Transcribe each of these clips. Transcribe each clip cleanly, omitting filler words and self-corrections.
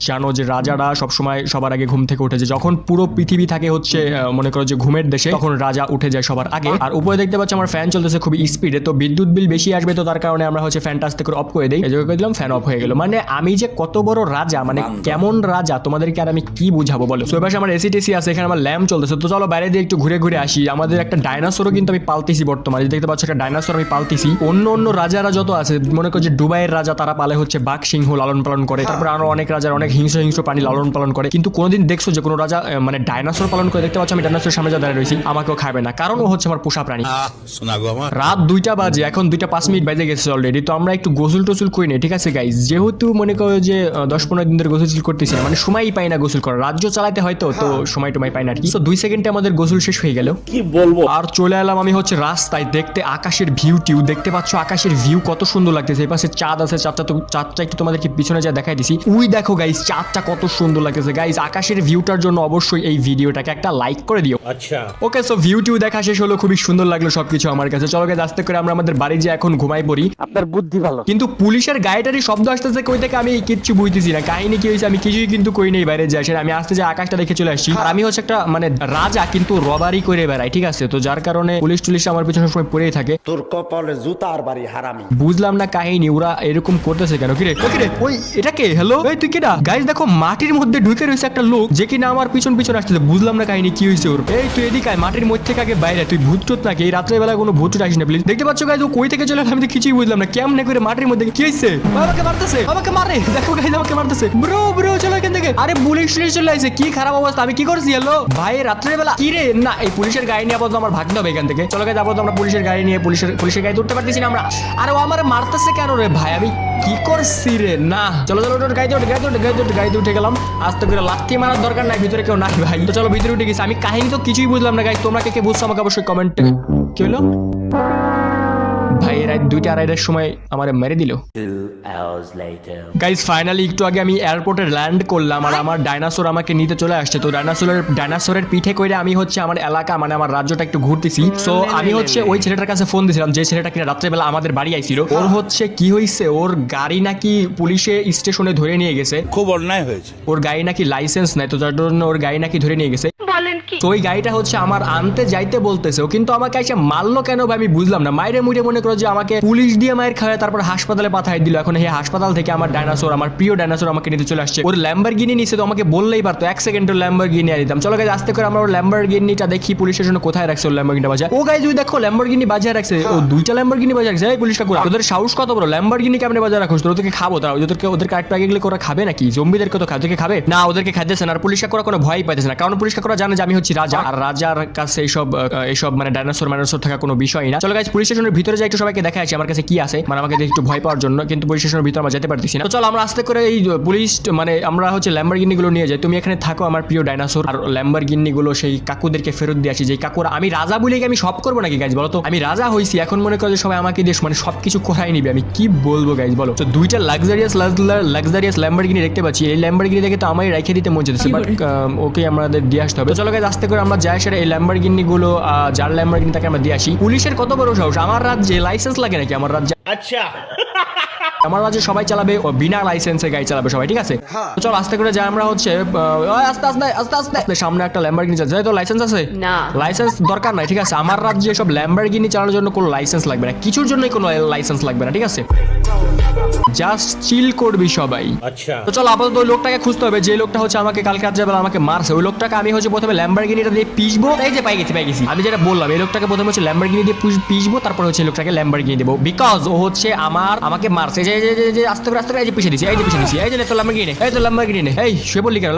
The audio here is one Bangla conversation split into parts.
জানো যে রাজারা সবসময় সবার আগে ঘুম থেকে উঠে যায়, যখন পুরো পৃথিবী থাকে হচ্ছে মনে করো যে ঘুমের দেশে, তখন রাজা উঠে যায় সবার আগে। আর উপরে দেখতে পাচ্ছ আমার ফ্যান চলতেছে খুবই স্পিডে, তো বিদ্যুৎ বিল বেশি আসবে, তো তার কারণে আমরা হচ্ছে ফ্যানটা আস্তে করে অফ করে দিই। এই যে করে দিলাম, ফ্যান অফ হয়ে গেল। মানে আমি যে কত বড় রাজা, মানে কেমন রাজা তোমাদেরকে আর আমি কি বুঝাবো বলো। তো এবার আমার এসিটিসি আছে, এখানে আমার ল্যাম্প চলতেছে, তো চলো বাইরে দিয়ে একটু ঘুরে ঘুরে আসি। আমাদের একটা ডাইনোসরও কিন্তু আমি পালতেছি বর্তমানে, দেখতে পাচ্ছ একটা ডাইনোসর আমি পালতেছি। অন্য রাজারা যত আছে মনে করো যে দুবাইয়ের রাজা, তারা পালে হচ্ছে বাঘ সিংহ লালন পালন করে, তারপর আরো অনেক রাজার অনেক হিংস্র প্রাণী লালন পালন করে, কিন্তু কোনোদিন দেখছো যে কোনো রাজা মানে ডাইনোসর পালন করে? দেখতে পাচ্ছ আমি ডাইনোসরের সামনে যা দাঁড়িয়ে রয়েছি, আমাকেও খাবে না, কারণ ও হচ্ছে আমার পোষা প্রাণী। রাত 2টা বাজে, এখন 2:05 বেজে গেছে অলরেডি, তো আমরা একটু গোসল টোসল করি না, ঠিক আছে গাইজ? যেহেতু মনে করো যে 10-15 দিন ধরে গোসল করতেছি না, মানে সময়ই পাই না গোসল করার, রাজ্য চালাতে হয়তো, তো সময় টময় পাই না আর কি। তো 2 সেকেন্ডে আমাদের গোসল শেষ হয়ে গেল, কি বলবো। আর চলে এলাম আমি হচ্ছে রাস্তায় দেখতে আকাশের ভিউ দেখতে পাচ্ছ, আকাশের ভিউ কত সুন্দর লাগতেছে। এই পাশে চাঁদ আছে, চাঁদটা একটু তোমাদেরকে পিছনে যা দেখাই দিছি, উই দেখো গাইজ, চাঁদটা কত সুন্দর লাগতেছে। গাইজ আকাশের ভিউটার জন্য অবশ্যই এই ভিডিওটাকে একটা লাইক করে দিও। আচ্ছা ওকে, সো ভিউ দেখা শেষ হলো, খুবই সুন্দর লাগলো সবকিছু আমার কাছে। চলো গাইজ আস্তে করে আমরা আমাদের বাড়ি যে এখন ঘুমাই পড়ি। আপনার বুদ্ধি ভালো। কিন্তু পুলিশের গাড়িটারই শব্দ আসতেছে কই থেকে আমি কিচ্ছু বুঝতেছি না, কাহিনী কি হয়েছে আমি কিছুই কিন্তু কই নেই বাইরে যাই। আমি আসতে যে আকাশটা দেখে চলে আসছি, আর আমি হচ্ছে একটা মানে রাজা কিন্তু রবারি করে বেড়াই, ঠিক আছে? তো যার কারণে পুলিশ আমার পিছনে সময় পড়েই থাকে। তোর কপালে জুতার বাড়ি হারামি। বুঝলাম না কাহিনী, ওরা এরকম করতেছে কেন? কিরে ওই এটা কে? হ্যালো এই তুই কেডা? গাইস দেখো মাটির মধ্যে ঢুকে রয়েছে একটা লোক, যে কিনা আমার পিছন আসতেছে। বুঝলাম না কাহিনী কি হয়েছে ওর। এই তুই এদিকে আয়, মাটির মধ্যে থেকে আগে বাইরে, তুই ভূত টুত নাকি? এই রাত্রে বেলা কোনো ভূত আসিস না প্লিজ। দেখতে পাচ্ছ গাইস ও কই থেকে চলে এলো, আমি তো কিছুই বুঝলাম না, কেমনে করে মাটির মধ্যে কি হয়েছে? আমাকে মারতেছে, আমাকে মারে, দেখো গাইস আমাকে মারতেছে। ব্রো চলো এখান থেকে। আরে পুলিশ চলে আসছে, কি খারাপ অবস্থা, আমি কি করছি? হ্যালো ভাই রাত্রে বেলা কি রে? না এই পুলিশের গাড়ি নিয়ে আপাতত আমার ভাগতে হবে এখান থেকে। চলো গাইস আপাতত আমরা পুলিশের গাড়ি নিয়ে পুলিশের গাড়ি উঠতে পারতেছি না আমরা। আরে ও আমার মারতেছে কেন রে ভাই, আমি কি করছি রে? না চলো গাড়িতে উঠে গেলাম। আস্তে করে লাথি মারার দরকার নাই, ভিতরে কেউ নাই ভাই। তো চলো ভিতরে উঠে গেছি। আমি কাহিনী তো কিছুই বুঝলাম না গাইস, তোমরা কে বুঝছো আমাকে অবশ্যই কমেন্টে। কি হলো ভাই? রাত 2:30-এর সময় আমার মেরে দিল। গাইস ফাইনালি একটু আগে আমি এয়ারপোর্টে ল্যান্ড করলাম, আর আমার ডাইনোসর আমাকে নিতে চলে আসছে। তো ডাইনোসরের পিঠে করে আমি হচ্ছে আমার এলাকা মানে আমার রাজ্যটা একটু ঘুরতেছি। সো আমি হচ্ছে ওই ছেলেটার কাছে ফোন দিয়েছিলাম, যে ছেলেটা কিনা রাত্রেবেলা আমাদের বাড়ি আইছিল। ওর হচ্ছে কি হয়েছে, ওর গাড়ি নাকি পুলিশে স্টেশনে ধরে নিয়ে গেছে। খুব অন্যায় হয়েছে। ওর গাড়ি নাকি লাইসেন্স নাই, তো যার জন্য ওর গাড়ি নাকি ধরে নিয়ে গেছে। তো ওই গাড়িটা হচ্ছে আমার আনতে যাইতে বলতেছে, ও কিন্তু আমাকে এসে মারলো কেন ভাই আমি বুঝলাম না। মাইরে মুড়ে মনে করো যে আমাকে পুলিশ দিয়ে মায়ের খাওয়ায় তারপর হাসপাতালে পাঠাই দিল। এখন এই হাসপাতাল থেকে আমার ডাইনোসর, আমার প্রিয় ডাইনোসর আমাকে নিতে চলে আসছে। ওর ল্যাম্বরগিনি নিছে, তো আমাকে বললেই পারতো 1 সেকেন্ডের ল্যাম্বরগিনি আর দিতাম। চলো গাইজ আস্তে করে আমরা ওর ল্যাম্বরগিনিটা দেখি পুলিশের জন্য কোথায় রাখছে ওর ল্যাম্বরগিনিটা বাজা। ও গাইজ ওই দেখো ল্যাম্বরগিনি বাজায় রাখছে, ও 2টা ল্যাম্বরগিনি বাজায় রাখছে। এই পুলিশটা করে তোদের সাহস কত বড়, ল্যাম্বরগিনি কেমনে বাজায় রাখোস? তোর ওদেরকে খাবো, তারা ওদের কাট প্যাকে গেলে ওরা খাবে নাকি? জম্বিদেরকে তো ওদেরকে খাবে না, ওদেরকে খাইতেছে না। আর পুলিশটা করা কোনো ভয় পাইতেছে না, কারণ পুলিশটা করা জানে যে আমি হচ্ছি রাজা, আর রাজার কাছে এইসব মানে ডাইনোসর থাকা কোনো বিষয় না। চলো গাইজ পুলিশ স্টেশনের ভিতরে যাই, একটু সবাইকে দেখা আছে আমার কাছে কি আছে, মানে আমাকে একটু ভয় পাওয়ার জন্য, কিন্তু পুলিশ স্টেশনের ভিতরে আমরা যেতে পারতেছি না। তো চলো আমরা আস্তে করে এই পুলিশ মানে আমরা হচ্ছে ল্যাম্বরগিনি গুলো নিয়ে যাই। তুমি এখানে থাকো আমার প্রিয় ডাইনোসর, আর ল্যাম্বরগিনি গুলো সেই কাকুদেরকে ফেরত দিয়ে আসি। যে কাকুরা, আমি রাজা বলে আমি সব করবো নাকি গাইজ বলো তো? আমি রাজা হইছি, এখন মনে করো যে সবাই আমাকে দিয়ে মানে সবকিছু করাই নিবে, আমি কি বলবো গাইজ বলো? তো 2টা লাক্সারিয়াস ল্যাম্বরগিনি দেখতে পাচ্ছি, এই ল্যাম্বরগিনি দেখে তো আমারই রেখে দিতে মন চাইছে, বাট ওকে আমাদের দিয়ে আসতে হবে। তো চলো গাইজ আস্তে করে আমরা যাই সেটা এই ল্যাম্বরগিনি গুলো, যার ল্যাম্বরগিনি তাকে আমরা দিয়ে আসি। পুলিশের কত বড় সাহস, আমার রাজ্যে লাইসেন্স লাগে নাকি? আমার রাজ্যে আচ্ছা আমার রাজ্যে সবাই চালাবে বিনা লাইসেন্সে গাড়ি চালাবে সবাই, ঠিক আছে? তো চল আস্তে করে যাই আমরা হচ্ছে আস্তে সামনে একটা ল্যাম্বরগিনি যাচ্ছে। তো লাইসেন্স আছে না? লাইসেন্স দরকার নাই, ঠিক আছে? আমার রাজ্যে সব ল্যাম্বরগিনি চালানোর জন্য কোনো লাইসেন্স লাগবে না, কিছুর জন্যই কোনো লাইসেন্স লাগবে না, ঠিক আছে? জাস্ট চিল করবি সবাই। আচ্ছা তো চল আপাতত ওই লোকটাকে খুঁজতে হবে, যে লোকটা হচ্ছে আমাকে কালকে রাত্রেবেলা আমাকে মারছে। ওই লোকটাকে আমি হচ্ছে প্রথমে ল্যাম্বরগিনিটা দিয়ে পিষবো। এই যে পাই গেছি আমি যেটা বললাম, এই লোকটাকে প্রথমে হচ্ছে ল্যাম্বরগিনি দিয়ে পিষবো, তারপর হচ্ছে এই লোকটাকে ল্যাম্বরগিনি দেবো, বিকজ ও হচ্ছে আমাকে মারছে। যে আস্তে করে এই যে পিছিয়ে দিছি, এই যে তো ল্যাম্বরগিনি এই শুয়ে বললি কেন?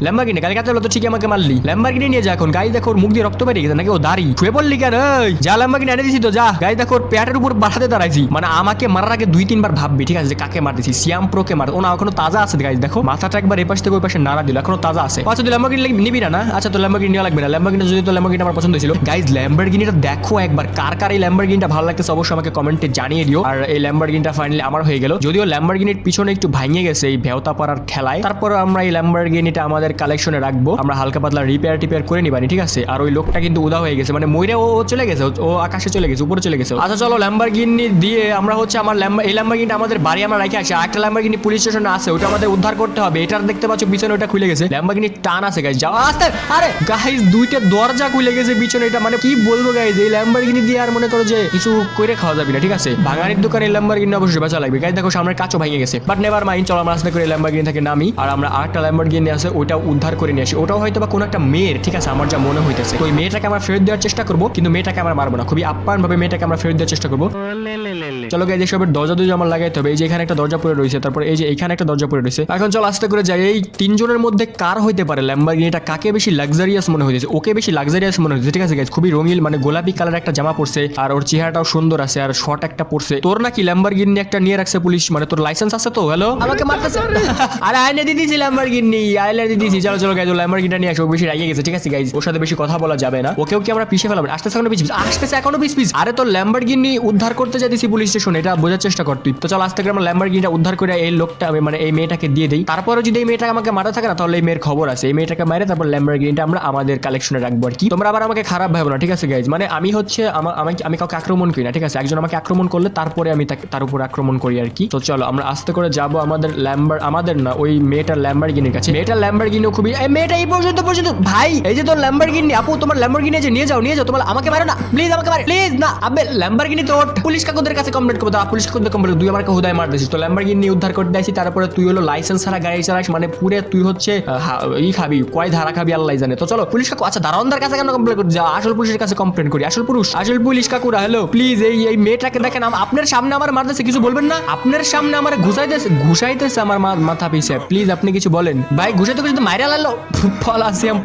ল্যাম্বরগিনি কালকে রাত্রে তো ঠিকই আমাকে মারলি। ল্যাম্বরগিনি নিয়ে যা এখন। গাই দেখো মুখ দিয়ে রক্ত বেরিয়ে গেছে নাকি? ও দাঁড়ি শুয়ে বললি কেন? এই যা ল্যাম্বরগিনি এনে দিছি তো যা। গাই দেখো পেটের উপর বাড়াতে দাঁড়াইছি, মানে আমাকে মারার আগে 2-3 বার ভাববি, ঠিক আছে, যে কাকে মার দিছি। সিয়াম প্রোকে মার, ও না এখনো তাজা আছে গাইস, দেখো মাথাটা একবার এই পাশ থেকে ওই পাশে নাড়া দিল, এখনো তাজা আছে। আচ্ছা তুই ল্যাম্বরগিনি নিবি না? আচ্ছা তো ল্যাম্বরগিনি নেওয়া লাগবে না, ল্যাম্বরগিনি যদি তো ল্যাম্বরগিনি আমার পছন্দ ছিল। গাইজ ল্যাম্বরগিনিটা দেখো একবার, কার কার এই ল্যাম্বরগিনিটা ভালো লাগতেছে অবশ্যই আমাকে কমেন্টে জানিয়ে দিও। আর এই ল্যাম্বরগিনিটা ফাইনালি আমার হয়ে গেল, যদিও ল্যাম্বরগিনির পিছনে একটু ভাঙিয়ে গেছে এই ভেওতা পাড়ার খেলায়, তারপর আমরা এই ল্যাম্বরগিনিটা আমাদের কালেকশনে রাখবো, আমরা হালকা পাতলা রিপেয়ার করে নিবানি, ঠিক আছে। আর ওই লোকটা কিন্তু উদা হয়ে গেছে, মানে মইরা ও চলে গেছে, ও আকাশে চলে গেছে, উপরে চলে গেছে। আচ্ছা চলো ল্যাম্বরগিনি দিয়ে আমরা হচ্ছে আমার এই ল্যাম্বরগিনিটা আমাদের বাড়ি আমরা রেখে আসি। একটা ল্যাম্বরগিনি পুলিশ স্টেশনে আছে, ওটা আমাদের উদ্ধার করতে হবে। এটার দেখতে পাচ্ছ পিছনে ওটা খুলে গেছে, ল্যাম্বরগিনি টান আছে গাইজ, যাও আস্তে। আরে গাইজ দুইটা দরজা খুলে গেছে পিছনে, এটা মানে কি বলবো গাইজ, এই ল্যাম্বরগিনি দিয়ে আর মনে করো যে কিছু করে খাওয়া যাবে না, ঠিক আছে। ভাঙানির দোকানে ল্যাম্বরগিনি অবশ্যই বেচা লাগবে গাইজ। দেখো সামনের কাঁচও ভেঙে গেছে, বাট নেভার মাইন্ড, চলো আমরা আস্তে করে ল্যাম্বরগিনি থেকে নামি আর আমরা আরেকটা ল্যাম্বরগিনি আছে ওটা উদ্ধার করে নিয়ে আসি। ওটাও হয়তো বা কোনো একটা মেয়ের, ঠিক আছে, আমার যা মনে হইতেছে। তো ওই মেয়েটাকে আমরা ফেরত দেওয়ার চেষ্টা করবো, কিন্তু মেয়েটাকে আমরা মারবো না, খুবই আপ্যায়ন ভাবে মেয়েটাকে আমরা ফেরত দেওয়ার চেষ্টা করবো। চলো গাইজ এসবের দরজা আমার লাগাইতে হবে। এই যে এখানে একটা দরজা পড়ে রয়েছে, তারপর এই যে এখানে একটা দরজা পড়ে রয়েছে। এখন চলো আস্তে করে যাই, এই তিনজনের মধ্যে কার হইতে পারে ল্যাম্বরগিনিটা, কাকে বেশি লাক্সারিয়াস মনে হয়েছে? ওকে বেশি লাক্সারিয়াস মনে হয়েছে, ঠিক আছে গাইজ। খুবই রঙিন, মানে গোলাপি কালার একটা জামা পরছে, আর ওর চেহারাটাও সুন্দর আছে, আর শর্ট একটা পরছে। তোর নাকি ল্যাম্বরগিনি একটা নিয়ে রাখছে পুলিশ, মানে তোর লাইসেন্স আছে তো? হ্যালো, আমাকে মারতেছে। আরে আইনে দিয়ে দিয়েছি ল্যাম্বরগিনি, আইলে দিয়ে দিয়েছি। চলো গাইজ ল্যাম্বরগিনিটা নিয়ে আসো, ও বেশি রাগিয়ে গেছে, ঠিক আছে গাইজ। ওর সাথে বেশি কথা বলা যাবে না, ওকেও কি আমরা পিছিয়ে ফেলাবো? আসতেছে এখনো পিস। আরে তোর ল্যাম্বরগিনি উদ্ধার করতে যাইতেছি পুলিশ স্টেশনে, এটা বোঝার চেষ্টা কর তুই। তো চল আস্তে করে আমরা ল্যাম্বরগিনিটা উদ্ধার করে এই লোকটা, মানে এই মেয়েটাকে দিয়ে দেই। তারপরে যদি এই মেয়েটা আমাকে মারা থাকে না, তাহলে এই মেয়ের খবর আছে। এই মেয়েটাকে মারে তারপর ল্যাম্বরগিনিটা আমরা আমাদের কালেকশনে রাখবো আর কি। তোমরা আবার আমাকে খারাপ ভাবো না, ঠিক আছে গাইজ। মানে আমি হচ্ছে আমি কাউকে আক্রমণ করি না, ঠিক আছে। একজন আমাকে আক্রমণ করলে তারপরে আমি তার উপর আক্রমণ করি আর কি। তো চলো আমরা আস্তে করে যাবো আমাদের না ওই মেয়েটার ল্যাম্বরগিনির কাছে। মেয়েটার ল্যাম্বরগিনিও খুবই, এই মেয়েটা এই পর্যন্ত ভাই, এই যে তোর ল্যাম্বরগিনি, আপু তোমার ল্যাম্বরগিনি যে নিয়ে যাও তোমার, আমাকে মারো না প্লিজ, আমাকে মারো প্লিজ না। আবে ল্যাম্বরগিনি তো পুলিশ কাকুদের কাছে কমপ্লেইন করবো, পুলিশ কাকুদের কমপ্লেইন, তুই আমাকে হুদায় মার দিছিস। তো ল্যাম্বরগিনি উদ্ধার করতে আসি, তারপরে তুই হলো লাইসেন্স ছাড়া গাড়ি চালাস, মানে পুরে তুই হচ্ছে খাবি, কয় ধারা খাবি আল্লাহ জানে। তো চলো পুলিশ কাকু, আচ্ছা দারোয়ানদার কাছে কেন কমপ্লেইন করি? যা আসল পুলিশের কাছে কমপ্লেইন করি, আসল পুলিশ কাকুরা। হ্যালো প্লিজ, এই মেয়েটাকে দেখেন, আপনার সামনে আমার মারতেছে, কিছু বলবেন না? আপনার সামনে আমার ঘুষাইতেছে আমার মাথা পিছে, প্লিজ আপনি কিছু বলেন ভাই। ঘুষাইতে ঘুষাইতে মাইরা লালো,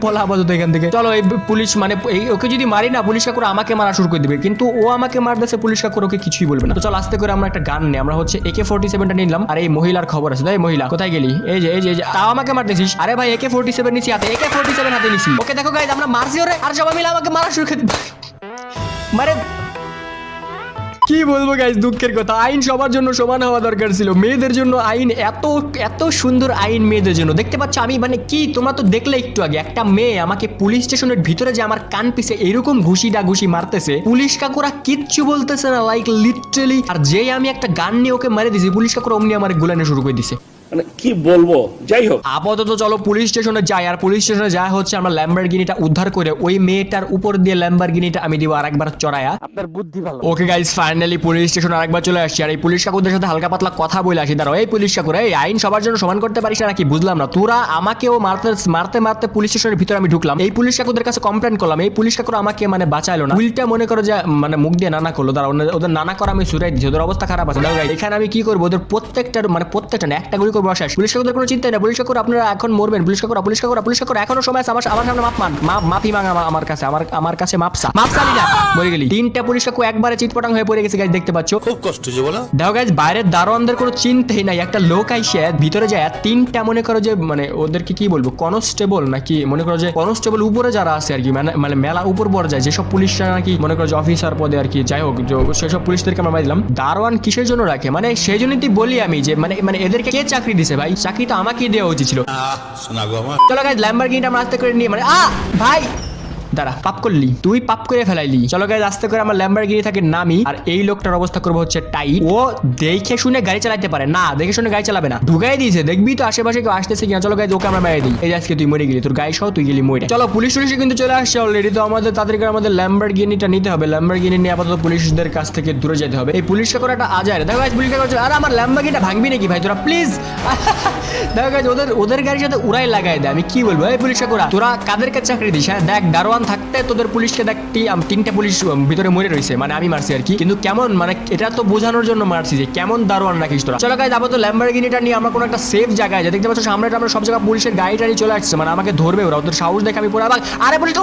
পলা আপাতত এখান থেকে। চলো এই পুলিশ মানে ওকে যদি মারি না, পুলিশ কাকুরা আমাকে মারা শুরু করে দিবে, কিন্তু ও আমাকে মারতেছে, পুলিশ কাকুর ওকে কিছুই বলবে না। তো চল আস্তে করে আমরা একটা গান নেই, আমরা হচ্ছে AK-47টা নিলাম। আর এই মহিলার খবর আছে, তাই মহিলা কোথায় গেলি? এই যে তাও আমাকে মারতেছিস? আরে ভাই AK-47 নিছি হাতে, AK-47 হাতে নিছি। ওকে দেখো গাইজ, আমরা মারছি ওরে, আর সবাই মিলে আমাকে মারা শুরু করে দিবে। মানে কি বলবো গাইজ, দুঃখের কথা। আইন সবার জন্য সমান হওয়া দরকার ছিল, মেয়েদের জন্য আইন এত সুন্দর আইন মেয়েদের জন্য। দেখতে পাচ্ছ আমি মানে কি, তোমরা তো দেখলে একটু আগে একটা মেয়ে আমাকে পুলিশ স্টেশনের ভিতরে যে আমার কান পিছে এরকম ঘুষি মারতেছে, পুলিশ কাকুরা কিচ্ছু বলতেছে না, লাইক লিটারালি। আর যেই আমি একটা গান নিয়ে ওকে মারে দিছি, পুলিশ কাকুরা অমনি আমার গুলানো শুরু করে দিছে। মানে কি বলবো, যাই হোক আপাতত চলো পুলিশ স্টেশনে যাই। আর পুলিশ স্টেশনে যা হচ্ছে আমরা ল্যাম্বরগিনিটা উদ্ধার করে ওই মেয়েটার উপর দিয়ে ল্যাম্বরগিনিটা আমি দিব আরেকবার চড়ায়া। আপনার বুদ্ধি ভালো। Okay guys, finally police station আরেকবার চলে আসছি। আর এই পুলিশ কাকুদের সাথে হালকা পাতলা কথা বলে আসি। দাঁড়াও, এই পুলিশ কাকুরা, এই আইন সবার জন্য সমান করতে পারিস না নাকি? বুঝলাম না। তোরা আমাকেও মারতে পুলিশ স্টেশনের ভিতরে আমি ঢুকলাম, এই পুলিশ কাকুদের কাছে কমপ্লেন করলাম, এই পুলিশ কাকুরা আমাকে মানে বাঁচাইলো না, উল্টা মনে করো যে মানে মুখ দিয়ে নানা করলো। দাঁড়াও, ওদের নানা করা আমি ছুটাই দিচ্ছি, ওদের অবস্থা খারাপ আছে। দাঁড়াও গাইস, এখানে আমি কি করবো? ওদের প্রত্যেকটা না একটা গুলি করবো শেষ। পুলিশ কাকুদের কোনো চিন্তা নেই, পুলিশ কাকুরা আপনারা এখন মরবেন। পুলিশ কাকুরা এখনো সময় আছে, আমার সামনে মাফি মাঙ্গা, আমার কাছে মাপসা না, মরে গেলি। তিনটা পুলিশ কাকু একবারে চিটপটাং হয়ে পড়ে গেছে গাইস, দেখতে পাচ্ছ। খুব কষ্ট যে বলো। দেখো গাইস, বাইরের দারোয়ানদের কোনো চিন্তাই নাই। একটা লোক আইসে ভিতরে যায়, তিনটা মনে করো যে মানে ওদেরকে কি বলবো, কনস্টেবল নাকি মনে করো যে কনস্টেবল উপরে যারা আছে আর কি, মানে মেলা উপর বড় যায় যেসব পুলিশরা নাকি মনে করো যে অফিসার পদে আর কি, যাই হোক সেসব পুলিশদেরকে আমরা মারি দিলাম। দারোয়ান কিসের জন্য রাখে, মানে সেই জন্যই বলি আমি যে মানে এদেরকে কে চাকরি দিছে ভাই? চাকরিটা আমাকেই দেওয়া উচিত ছিল। চলো গাইস, ল্যাম্বরগিনিটা আমরা আস্তে করে নিয়ে মানে ভাই দাঁড়া, পাপ করলি তুই, পাপ করে ফেলাইলি। চলো গাইস, আস্তে করে আমরা ল্যাম্বরগিনি থেকে নামি। আর এই লোকটার অবস্থা করবো হচ্ছে টাইট। ও দেখে শুনে গাড়ি চালাতে পারে না, দেখে শুনে গাড়ি চালাবে না, ঢুকাই দিয়েছে। দেখবি তো আশেপাশে কেউ আসতেছে কিনা। চলো গাইস, ওকে আমরা মেরে দিই। এই আজকে তুই মরে গেলি, তোর গাড়ি সহ তুই গেলি মরে। চলো পুলিশ কিন্তু চলে আসছে অলরেডি। তো তাদেরকে আমাদের ল্যাম্বরগিনিটা নিতে হবে। ল্যাম্বরগিনি নিয়ে আপাতত পুলিশদের কাছ থেকে দূরে যেতে হবে। এই পুলিশটা করে একটা আজারে। দেখো গাইস, পুলিশটা করছে, আর আমার ল্যাম্বরগিনিটা ভাঙবি নাকি ভাই তোরা প্লিজ? দেখো গাইস, ওদের গাড়ির সাথে উড়াই লাগাই দেয়। আমি কি বলবো, এই পুলিশটা করা তোরা কাদেরকে চাকরি দিস? হ্যাঁ দেখ, দারোয়ান থাকতে তোদের পুলিশকে দেখতি তিনটা পুলিশ ভিতরে মরে রয়েছে, মানে আমি মারছি আর কি। কিন্তু কেমন মানে এটা তো বোঝানোর জন্য মারছি যে কেমন দারোয়ান রাখিস তোরা। চলো গাইস, আপাতত ল্যাম্বরগিনিটা নিয়ে আমরা কোনো একটা সেফ জায়গায় যাই। দেখতে পাচ্ছ সামনে আমরা সব জায়গায় পুলিশের গাড়ি টাড়ি চলে আসছে, মানে আমাকে ধরবে ওরা। ওদের সাহস দেখে আমি পুরো আরে পুলিশ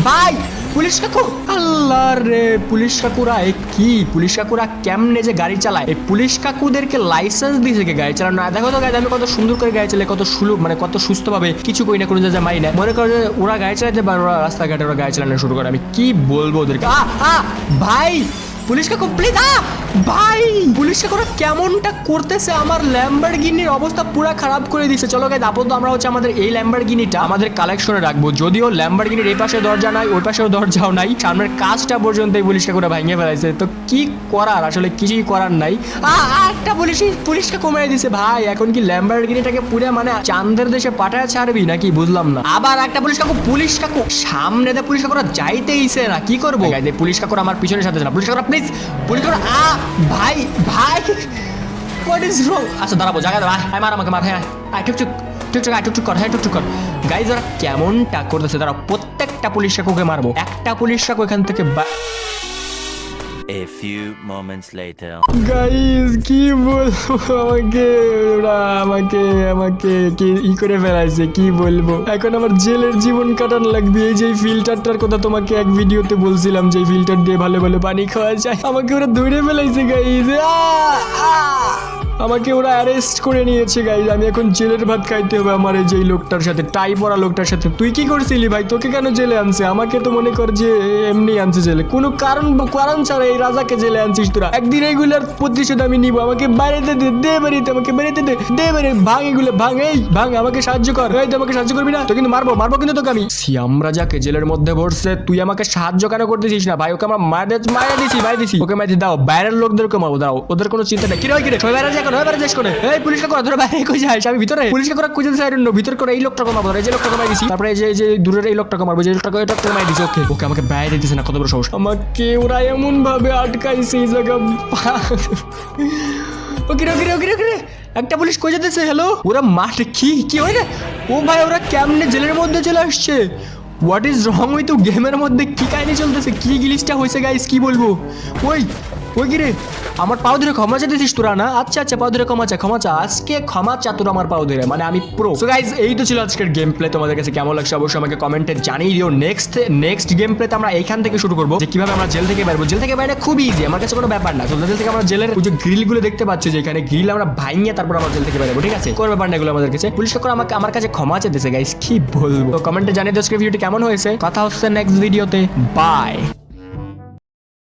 ভাই, পুলিশ কাকু, আল্লাহ রে, পুলিশ কাকুরা কি, পুলিশ কাকুরা কেমনে যে গাড়ি চালায়? এই পুলিশ কাকুদেরকে লাইসেন্স দিয়েছে কে গাড়ি চালানো? দেখো তো গাইস, আমি কত সুন্দর সুন্দর করে গাড়ি চালায়, কত সুলভ মানে কত সুস্থভাবে, কিছু করি না, কোনো যা মারি না। মনে করো যে ওরা গাড়ি চালাতে পারে, ওরা রাস্তাঘাটে ওরা গাড়ি চালানো শুরু করে, আমি কি বলবো ওদেরকে। ভাই পুলিশ কাকু প্লিজ, ভাই পুলিশ কাকুরা কেমনটা করতেছে, আমার ল্যাম্বরগিনির অবস্থা পুরো খারাপ করে দিচ্ছে। চলো গাইস, আপাতত আমরা হচ্ছে আমাদের এই ল্যাম্বরগিনিটা আমাদের কালেকশনে রাখবো। যদিও ল্যাম্বরগিনির এই পাশে দরজা নাই, ওই পাশেও দরজাও নাই, সামনের কাজটা পর্যন্ত এই পুলিশ কাকুরা ভাঙিয়ে ফেলাইছে। তো কি করার, আসলে কিছুই করার নাই। একটা পুলিশকে কমিয়ে দিছে। ভাই এখন কি ল্যাম্বরগিনিটাকে পুরো মানে চাঁদের দেশে পাঠায় ছাড়বি নাকি, বুঝলাম না। আবার একটা পুলিশ কাকু সামনে দিয়ে পুলিশ কাকুরা যাইতেইছে না, কি করবো গাইস? পুলিশ কাকুরা আমার পিছনের সাথে না, পুলিশ কাকুরা প্লিজ, পুলিশ কাকুরা ভাই হোয়াট ইজ রং? আচ্ছা দাঁড়াবো, জায়গা দাঁড়া, মার আমাকে মার, হ্যাঁ টুকটুক কর, হ্যাঁ টুকটুক কর। গাইজ ওরা কেমনটা করতেছে, তারা প্রত্যেকটা পুলিশ কাকুকে মারবো। একটা পুলিশ কাকু এখান থেকে A few moments later. Guys কি বলবো, আমাকে কি করে ফেলাইছে, কি বলবো। এখন আমার জেলের জীবন কাটানো লাগবে। এই যে ফিল্টারটার কথা তোমাকে এক ভিডিওতে বলছিলাম, যে ফিল্টার দিয়ে ভালো ভালো পানি খাওয়া যায়, আমাকে ওরা ধরে ফেলাইছে গাইজ। আমাকে ওরা অ্যারেস্ট করে নিয়েছে গাইজ। আমি এখন জেলের ভাত খাইতে হবে আমার এই যে লোকটার সাথে, টাই পরা লোকটার সাথে। তুই কি করছিলি ভাই? তোকে কেন জেলে আনছে? আমাকে তো মনে কর যে এমনি আনছে জেলে, কোনো কারণ ছাড়া এই রাজাকে জেলে আনছিস তোরা। একদিন এইগুলোর প্রতিশোধ আমি নিব। আমাকে বাড়িতে দে বাড়িতে, আমাকে বাড়িতে দে বাড়ি, ভাঙ এগুলো, ভাঙ আমাকে সাহায্য কর। এই তুই আমাকে সাহায্য করবি না তো কিন্তু মারবো কিন্তু তোকে আমি। সিয়াম রাজাকে জেলের মধ্যে ভরছে, তুই আমাকে সাহায্য কেন করতেছিস না ভাই? ওকে আমরা মারা দিছি, ওকে মাইতে দাও। বাইরের লোকদেরকে মারবো, দাও, ওদের কোনো চিন্তা নেই। কি রে সবাই বাইরে যাস করে, এই পুলিশকে করা ধরে বাইরে কই যাস? আমি ভিতরে পুলিশকে করা খুঁজে যাই না, ভিতর করে এই লোকটাকে মারবো, এই যে লোকটাকে মারি দিছি, তারপরে এই যে দূরের এই লোকটাকে মারবো, যে লোকটাকে মারি দিছি। ওকে আমাকে বাইরে দিছে না, কত বড় সাহস। আমাকে ওরা এমন ভাবে আটকাইছে এই জায়গা। ওকে একটা পুলিশ কই যেতেছে? হ্যালো, ওরা মাঠে কি হয় রে? ও ভাই ওরা কেমনে জেলের মধ্যে চলে আসছে? হোয়াট ইজ রং উইথ গেমের মধ্যে কি কাহিনী চলতেছে, কি গিলিসটা হয়েছে গাইস, কি বলবো। ওই কি রে, আমার পাও ধরে ক্ষমা চাইতেছিস তোরা না? আচ্ছা পাও ধরে ক্ষমা চা, আজকে ক্ষমা চা তোরা আমার পাও ধরে, মানে আমি প্রো। সো গাইস এই তো ছিল আজকের গেম প্লে। তোমাদের কাছে কেমন লাগছে অবশ্যই আমাকে কমেন্টে জানিয়ে দিও। নেক্সট গেম প্লেতে আমরা এইখান থেকে শুরু করবো, যে কিভাবে আমরা জেল থেকে বেরবো। জেল থেকে বাইরে খুব ইজি, আমার কাছে কোনো ব্যাপার না। তো জেল থেকে আমরা জেলের ওই যে গ্রিল গুলো দেখতে পাচ্ছ, যে এখানে গ্রিল আমরা ভাঙিয়ে তারপর আমরা জেল থেকে বেরোবো, ঠিক আছে? কোনো ব্যাপার না এগুলো আমাদের কাছে। পুলিশ কাকুরা আমার কাছে ক্ষমা চাইতেছে গাইস, কি বলবো। তো কমেন্টে জানিয়ে দিও আজকের ভিডিওটি কেমন হয়েছে। কথা হচ্ছে নেক্সট ভিডিওতে, বাই।